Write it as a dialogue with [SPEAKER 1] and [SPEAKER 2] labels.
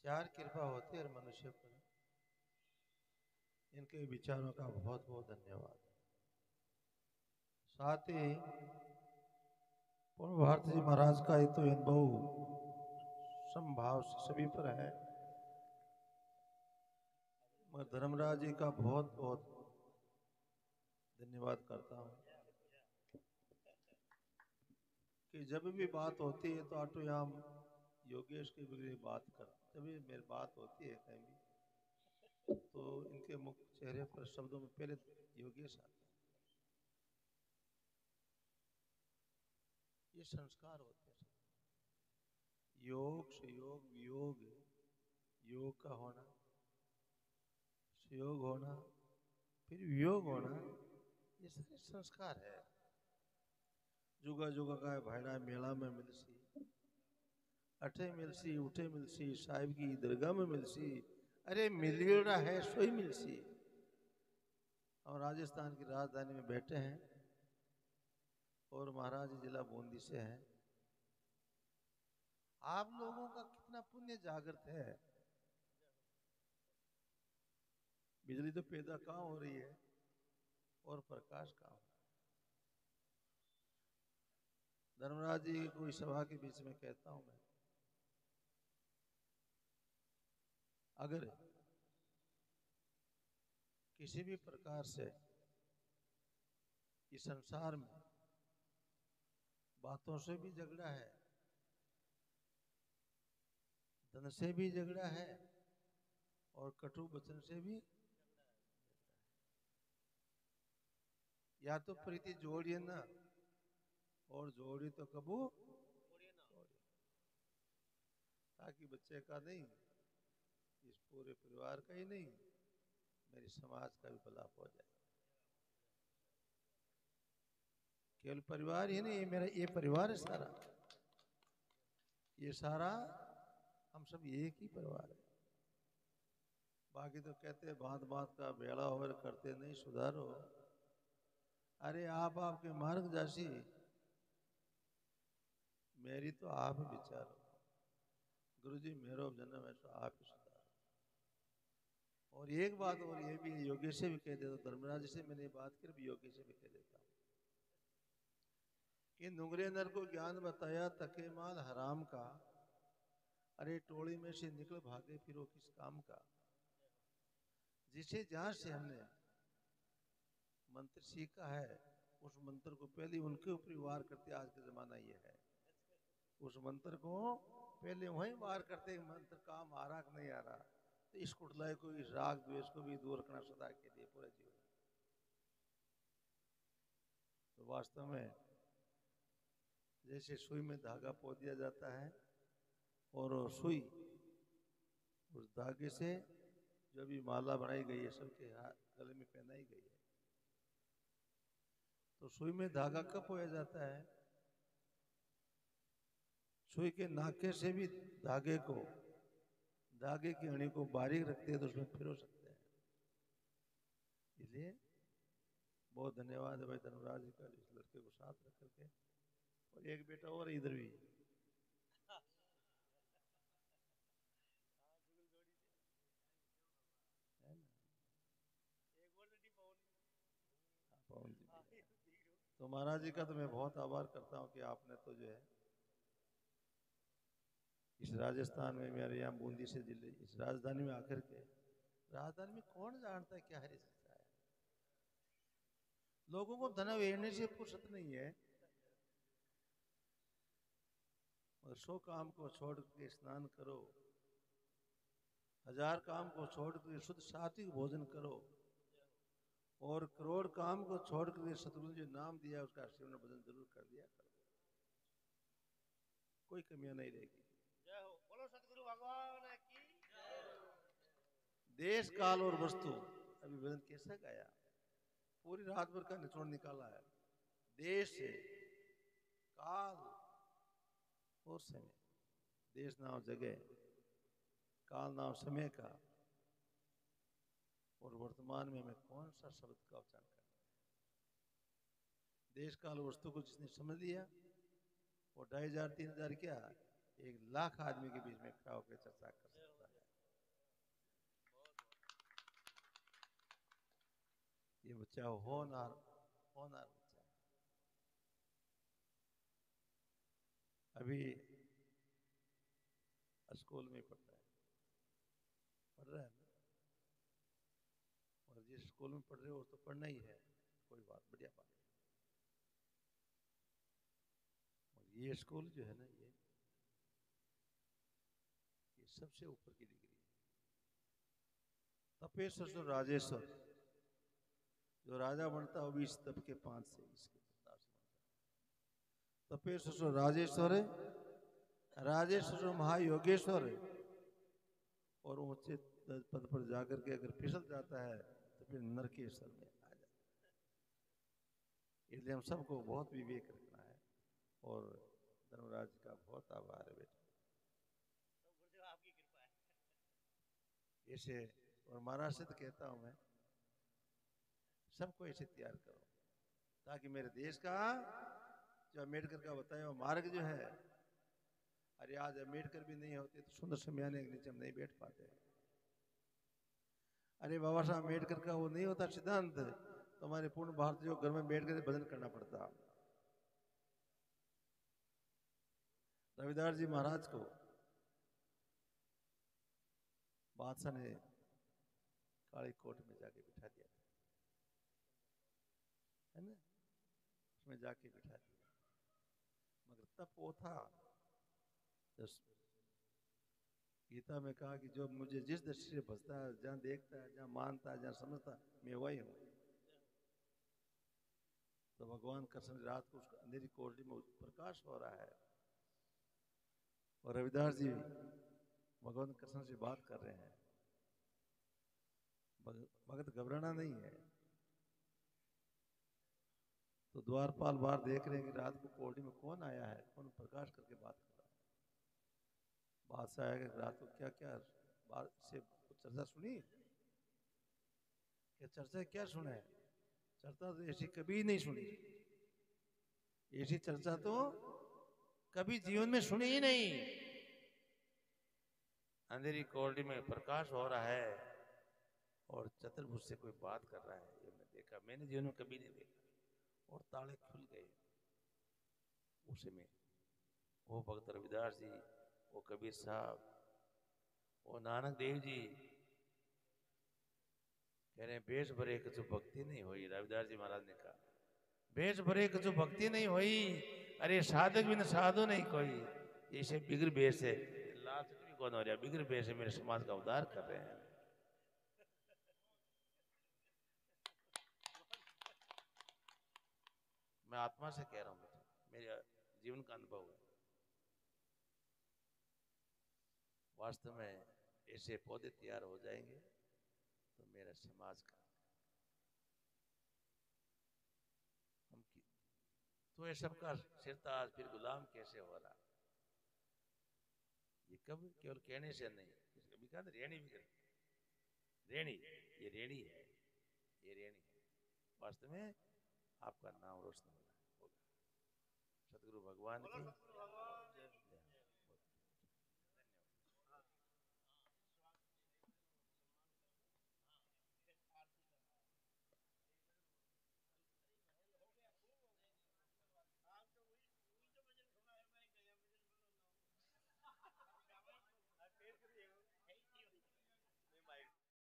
[SPEAKER 1] चार कृपा होती है मनुष्य पर। इनके विचारों का बहुत बहुत धन्यवाद। साथ ही पूर्ण भारत जी महाराज का ये तो अनुभव समभाव से सभी पर है, मैं धर्मराज जी का बहुत बहुत धन्यवाद करता हूँ कि जब भी बात होती है तो आटो याम योगेश की भी बात कर, जब भी मेरी बात होती है कहीं भी तो इनके मुख चेहरे पर शब्दों में पहले योगेश आता है। ये संस्कार होते हैं। योग सुयोग वियोग, योग का होना, सुयोग होना, फिर वियोग होना, ये सारे संस्कार है। जुगा जुगा का भाईड़ा मेला में मिलसी, अठे मिलसी उठे मिलसी, साहिब की दरगाह में मिलसी, अरे मिलियोड़ा है सोई मिलसी। और राजस्थान की राजधानी में बैठे हैं और महाराज जिला बूंदी से हैं। आप लोगों का कितना पुण्य जागृत है। बिजली तो पैदा कहाँ हो रही है और प्रकाश कहाँ हो। धर्मराज जी की कोई सभा के बीच में कहता हूं मैं, अगर किसी भी प्रकार से इस संसार में बातों से भी झगड़ा है, धन से भी झगड़ा है और कटु वचन से भी, या तो प्रीति जोड़िए ना, और जोड़ी तो कबू ताकि बच्चे का नहीं, इस पूरे परिवार का ही नहीं, मेरी समाज का भी भला हो जाए। केवल परिवार ही नहीं, मेरा ये परिवार है सारा, ये सारा हम सब एक ही परिवार है। बाकी तो कहते हैं बात बात का बेड़ा और करते नहीं सुधारो। अरे आप आपके मार्ग जासी, मेरी तो आप ही विचारो। गुरु जी मेरो जन्म है तो आप ही सुधारो। और एक बात और ये भी योगेश से भी कह देता हूँ, धर्मराज से मैंने ये बात कर भी योगेश से भी कह देता हूँ कि नुंगरे नर को ज्ञान बताया तके माल हराम का, अरे टोली में से निकल भागे फिर वो किस काम का। जिसे जहां से हमने मंत्र सीखा है उस मंत्र को पहले उनके ऊपर वार करते, आज का जमाना ये है, उस मंत्र को पहले वहीं वार करते, मंत्र काम आ रहा कि नहीं आ रहा, तो इस कुटलाय को, इस राग द्वेष को भी दूर करना सदा के लिए पूरे जीवन। तो वास्तव में जैसे सुई में धागा पो दिया जाता है और सुई उस धागे से जो भी माला बनाई गई है सबके गले में पहनाई गई है, तो सुई में धागा कब पोया जाता है, सुई के नाके से भी धागे को, धागे की अणी को बारीक रखते हैं तो उसमें फिरो सकते हैं। इसलिए बहुत धन्यवाद है भाई धर्मराज जी का, इस लड़के को साथ रख करके। और एक बेटा और इधर भी है ना, पवन जी। तो महाराज जी का तो मैं बहुत आभार करता हूँ कि आपने तो जो है इस राजस्थान में, मेरे यहाँ बूंदी से जिले, इस राजधानी में आकर के, राजधानी में कौन जानता है क्या हरी सच्चा है। लोगों को धन वेरने से फुर्सत नहीं है, और 100 काम को छोड़ के स्नान करो, 1000 काम को छोड़ के शुद्ध सात्विक भोजन करो, और करोड़ काम को छोड़ कर सतगुरु जो नाम दिया उसका सेवन भजन जरूर कर दिया करो, कोई कमियां नहीं रहेगी। जय हो, बोलो सतगुरु भगवान की। देश काल और वस्तु, अभी भजन कैसा गाया, पूरी रात भर का निचोड़ निकाला है। देश से, काल और समय, देश नाम जगह, काल नाम समय का, और वर्तमान में हमें कौन सा शब्द का उच्चारण करना है। देश काल वस्तु को जिसने समझ लिया वो 2500 3000 क्या 1 लाख आदमी के बीच में खड़ा होकर चर्चा कर सकता है। ये बच्चा होनहार होनहार बच्चा है। अभी स्कूल में पढ़ रहा है ना। और जिस स्कूल में पढ़ रहे हो तो पढ़ना ही है, कोई बात बढ़िया बात है। और ये स्कूल जो है ना, ये सबसे ऊपर की डिग्री है। तपेश्वर जो राजेश्वर, जो राजा बनता है वो भी इस तप के 5 से इसके प्रताप से बनता है। तपेश्वर राजेश्वर है, राजेश्वर महायोगेश्वर है। और ऊंचे पद पर जाकर के अगर फिसल जाता है तो फिर नरकेश्वर में आ जाता है। इसलिए हम सबको बहुत विवेक रखना है। और धर्मराज का बहुत आभार है बेटा,
[SPEAKER 2] आपकी कृपा है।
[SPEAKER 1] ऐसे। और महाराज से तो कहता हूं मैं, सबको ऐसे तैयार करो ताकि मेरे देश का जो अम्बेडकर का बताया हुआ मार्ग जो है, अरे आज अम्बेडकर भी नहीं होते तो सुंदर समयाने के नीचे हम नहीं बैठ पाते। अरे बाबा साहब अम्बेडकर का वो नहीं होता सिद्धांत तो हमारे पूर्ण भारतीय घर में बैठ कर भजन करना पड़ता। रविदास जी महाराज को बादशाह ने काली कोट में जाके बिठा दिया था, है ना, उसमें जाके बिठा दिया। मगर तब वो था, गीता में कहा कि जो मुझे जिस दृष्टि से भजता है, जहाँ देखता है, जहाँ मानता है, जहाँ समझता है, मैं वही हूँ। तो भगवान कृष्ण रात को उसका अंधेरी कोठरी में प्रकाश हो रहा है और रविदास जी भगवान कृष्ण से बात कर रहे हैं। भगत घबराना नहीं है। तो द्वारपाल बाहर देख रहे हैं कि रात को कोठरी में कौन आया है, कौन प्रकाश करके बात कर रहा है। बादशाह आया कि रात को क्या क्या बात से चर्चा सुनी, क्या चर्चा क्या सुना है? चर्चा तो ऐसी कभी नहीं सुनी, ऐसी चर्चा तो कभी जीवन में सुनी ही नहीं। अंधेरी कोठरी में प्रकाश हो रहा है और चतुर्भुज से कोई बात कर रहा है, ये मैं देखा, मैंने जीवन में कभी नहीं देखा। और ताले खुल गए उसे में। वो भक्त रविदास जी, वो कबीर साहब, वो नानक देव जी कह रहे हैं बेश भरे कछु भक्ति नहीं हुई। रविदास जी महाराज ने कहा बेश भरे कछु भक्ति नहीं हुई, अरे साधक बिन साधु नहीं कोई। ऐसे बिगड़ बेश है, लाल चट भी कौन हो रहा, बिगड़ बेश है, मेरे समाज का उद्धार कर रहे हैं। मैं आत्मा से कह रहा हूं बेटा, मेरे जीवन का अनुभव है। वास्तव में ऐसे पौधे तैयार हो जाएंगे तो मेरा समाज का हम की तो ये सबका सिरताज फिर गुलाम कैसे हो रहा। ये कब केवल कहने से नहीं, कभी कहा रेणी भी कर रेणी, ये रेणी है, ये रेणी है। वास्तव में आपका नाम रोशन होगा। सतगुरु भगवान की